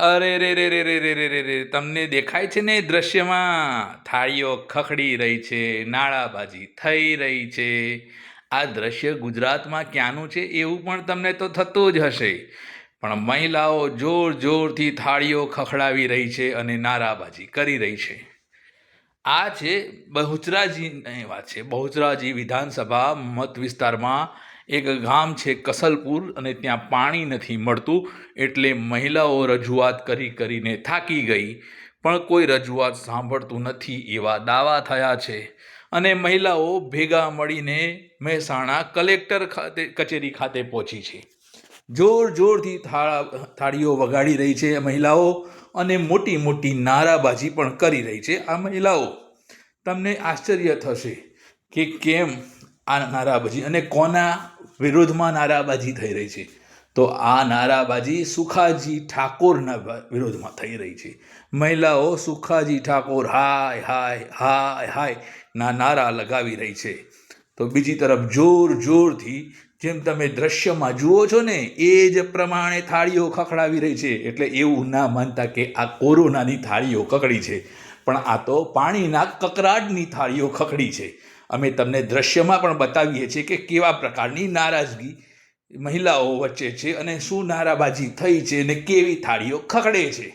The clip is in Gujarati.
અરે રે રે રે રે રે રે રે રે તમને દેખાય છે ને દ્રશ્યમાં થાળીઓ ખખડી રહી છે, નાળાબાજી થઈ રહી છે. આ દ્રશ્ય ગુજરાતમાં ક્યાંનું છે એવું પણ તમને તો થતું જ હશે. પણ મહિલાઓ જોર જોરથી થાળીઓ ખખડાવી રહી છે અને નારાબાજી કરી રહી છે. આ છે બહુચરાજીની વાત છે. બહુચરાજી વિધાનસભા મત વિસ્તારમાં એક ગામ છે કસલપુર, અને ત્યાં પાણી નથી મળતું, એટલે મહિલાઓ રજૂઆત કરીને થાકી ગઈ, પણ કોઈ રજૂઆત સાંભળતું નથી એવા દાવા થયા છે. અને મહિલાઓ ભેગા મળીને મહેસાણા કલેક્ટર કચેરી ખાતે પહોંચી છે. જોર જોરથી થાળીઓ વગાડી રહી છે મહિલાઓ, અને મોટી મોટી નારાબાજી પણ કરી રહી છે આ મહિલાઓ. તમને આશ્ચર્ય થશે કે કેમ આ નારાબાજી અને કોના વિરોધમાં નારાબાજી થઈ રહી છે. તો આ નારાબાજી સુખાજી ઠાકોરના વિરોધમાં થઈ રહી છે. મહિલાઓ સુખાજી ઠાકોર હાય હાય હાય હાય ના નારા લગાવી રહી છે. તો બીજી તરફ જોર જોરથી જેમ તમે દ્રશ્યમાં જુઓ છો ને એ જ પ્રમાણે થાળીઓ ખખડાવી રહી છે. એટલે એવું ના માનતા કે આ કોરોનાની થાળીઓ ખખડી છે, પણ આ તો પાણીના કકરાટની થાળીઓ ખખડી છે. અમે તમને દ્રશ્યમાં પણ બતાવીએ છીએ કે કેવા પ્રકારની નારાજગી મહિલાઓ વચ્ચે છે અને શું નારાબાજી થઈ છે અને કેવી થાળીઓ ખખડે છે.